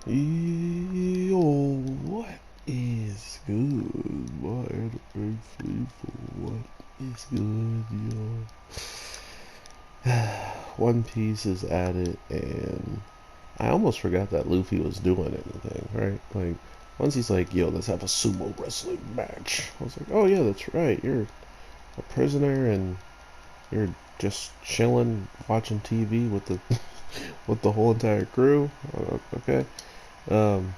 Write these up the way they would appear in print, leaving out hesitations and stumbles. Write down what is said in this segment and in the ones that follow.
Yo, what is good, my anime people? What is good, yo? One Piece is at it, and I almost forgot that Luffy was doing anything, right? Like, once he's like, yo, let's have a sumo wrestling match. I was like, oh yeah, that's right. You're a prisoner, and you're just chilling, watching TV with the with the whole entire crew. Okay. Um,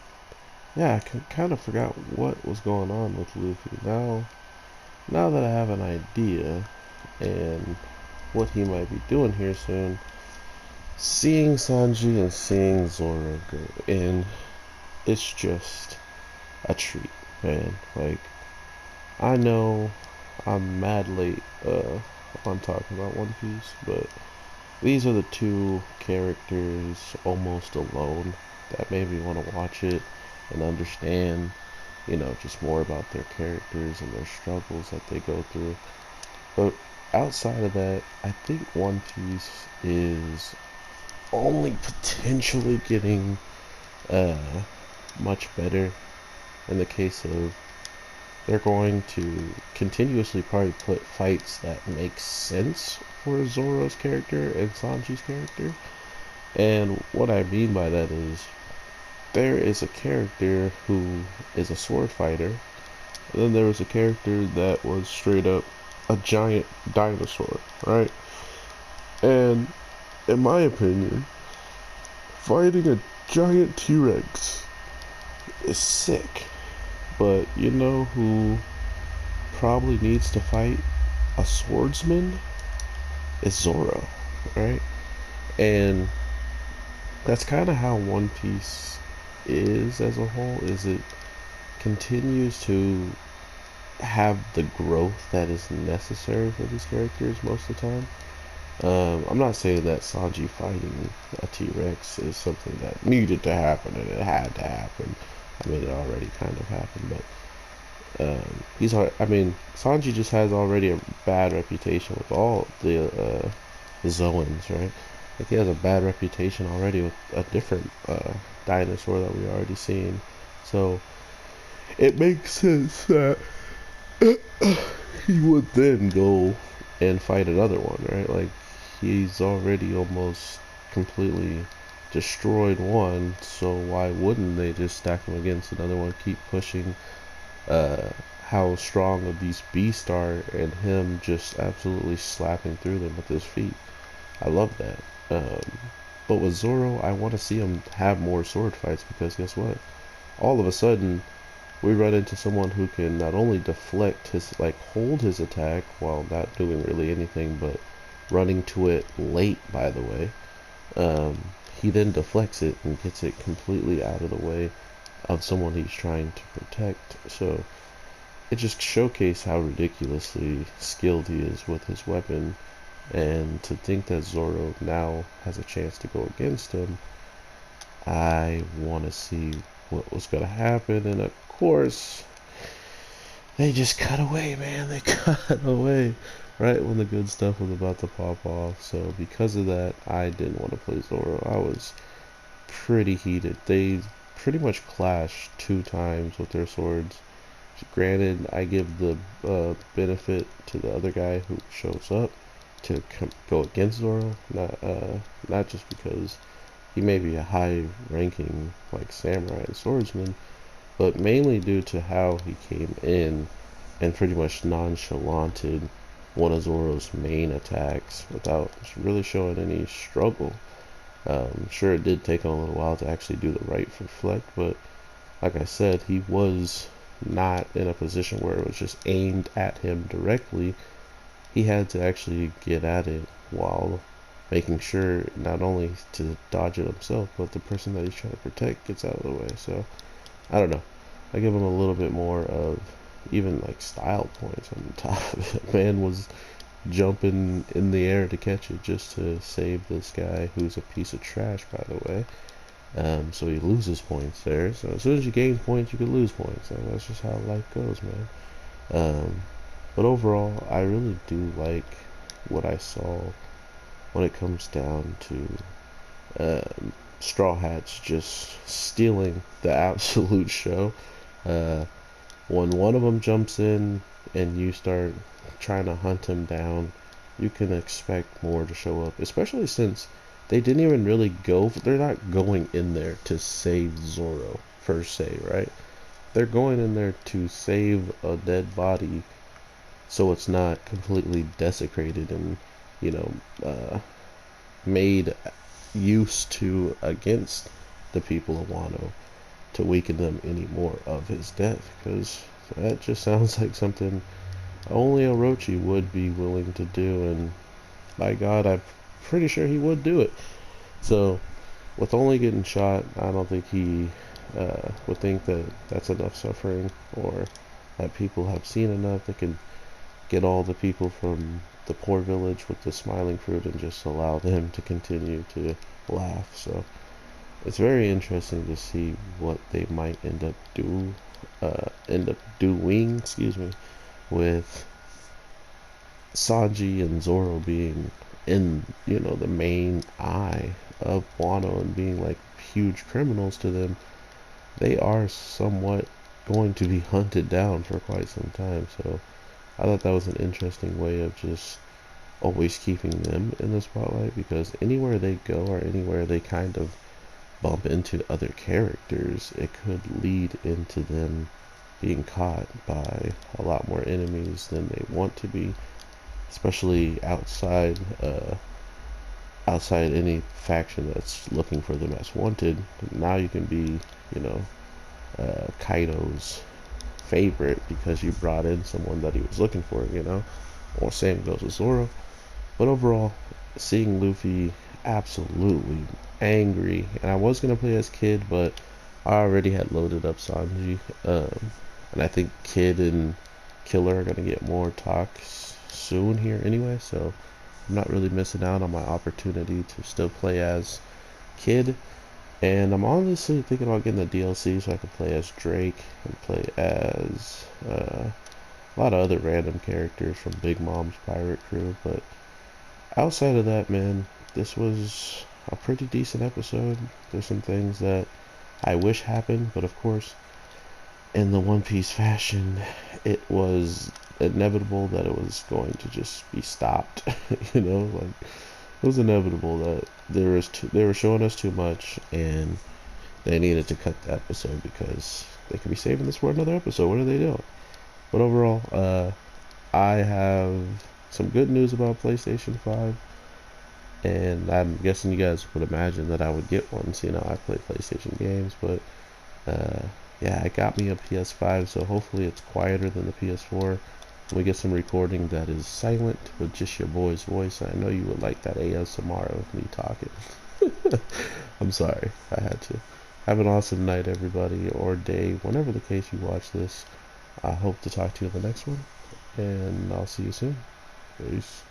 Yeah, I kind of forgot what was going on with Luffy. Now that I have an idea and what he might be doing here soon, seeing Sanji and seeing Zoro go in, it's just a treat, man. Like, I know I'm mad late on talking about One Piece, but these are the two characters almost alone that made me want to watch it and understand, just more about their characters and their struggles that they go through. But outside of that, I think One Piece is only potentially getting uh, much better in the case of they're going to continuously probably put fights that make sense for Zoro's character and Sanji's character. And what I mean by that is there is a character who is a sword fighter, and then there was a character that was straight up a giant dinosaur, right? And in my opinion, fighting a giant T-Rex is sick. But you know who probably needs to fight a swordsman is Zoro, right? And that's kind of how One Piece is as a whole. Is it continues to have the growth that is necessary for these characters most of the time. I'm not saying that Sanji fighting a T-Rex is something that needed to happen and it had to happen. I mean, it already kind of happened, but I mean, Sanji just has already a bad reputation with all the Zoans, right? Like he has a bad reputation already with a different dinosaur that we already seen. So it makes sense that he would then go and fight another one, right? Like he's already almost completely destroyed one, so why wouldn't they just stack him against another one, keep pushing uh, how strong of these beasts are, and him just absolutely slapping through them with his feet. I love that. But with Zoro, I want to see him have more sword fights because guess what? All of a sudden, we run into someone who can not only deflect his, like, hold his attack while not doing really anything but running to it late, by the way. Um, he then deflects it and gets it completely out of the way of someone he's trying to protect. So it just showcased how ridiculously skilled he is with his weapon. And to think that Zoro now has a chance to go against him, I want to see what was going to happen. And of course, they just cut away, man. They cut away right when the good stuff was about to pop off. So because of that, I didn't want to play Zoro. I was pretty heated. They pretty much clashed two times with their swords. Granted, I give the benefit to the other guy who shows up to go against Zoro, not just because he may be a high-ranking like samurai and swordsman, but mainly due to how he came in and pretty much nonchalanted one of Zoro's main attacks without really showing any struggle. Sure, it did take him a little while to actually do the right reflect, but like I said, he was not in a position where it was just aimed at him directly. He had to actually get at it while making sure not only to dodge it himself, but the person that he's trying to protect gets out of the way. So I don't know. I give him a little bit more of even like style points on the top of it. Man was jumping in the air to catch it just to save this guy who's a piece of trash, by the way. So he loses points there. So as soon as you gain points, you can lose points. And that's just how life goes, man. Um, but overall, I really do like what I saw when it comes down to Straw Hats just stealing the absolute show. Uh, when one of them jumps in and you start trying to hunt him down, you can expect more to show up, especially since they didn't even really go, they're not going in there to save Zoro, per se, right? They're going in there to save a dead body so it's not completely desecrated and, you know, made use to against the people of Wano to weaken them any more of his death, because that just sounds like something only Orochi would be willing to do, and by God, I'm pretty sure he would do it. So, with only getting shot, I don't think he would think that that's enough suffering, or that people have seen enough that can get all the people from the poor village with the smiling fruit and just allow them to continue to laugh. So, it's very interesting to see what they might end up doing, excuse me, with Sanji and Zoro being in, the main eye of Wano and being like huge criminals to them. They are somewhat going to be hunted down for quite some time. So I thought that was an interesting way of just always keeping them in the spotlight, because anywhere they go or anywhere they kind of bump into other characters, it could lead into them being caught by a lot more enemies than they want to be, especially outside any faction that's looking for them as wanted. Now you can be, you know, Kaido's favorite because you brought in someone that he was looking for, or same goes with Zoro. But overall, seeing Luffy absolutely angry, and I was gonna play as Kid, but I already had loaded up Sanji, and I think Kid and Killer are gonna get more talks soon here anyway, so I'm not really missing out on my opportunity to still play as Kid. And I'm honestly thinking about getting the DLC so I can play as Drake and play as a lot of other random characters from Big Mom's pirate crew. But outside of that, man, this was a pretty decent episode. There's some things that I wish happened, but of course, in the One Piece fashion, it was inevitable that it was going to just be stopped. Like, it was inevitable that they were showing us too much, and they needed to cut the episode because they could be saving this for another episode. What are they doing? But overall, I have some good news about PlayStation 5, and I'm guessing you guys would imagine that I would get one, so I play PlayStation games, but yeah, it got me a PS5, so hopefully it's quieter than the PS4. We get some recording that is silent with just your boy's voice. I know you would like that ASMR of me talking. I'm sorry, I had to. Have an awesome night, everybody, or day, whenever the case you watch this. I hope to talk to you in the next one, and I'll see you soon. Peace.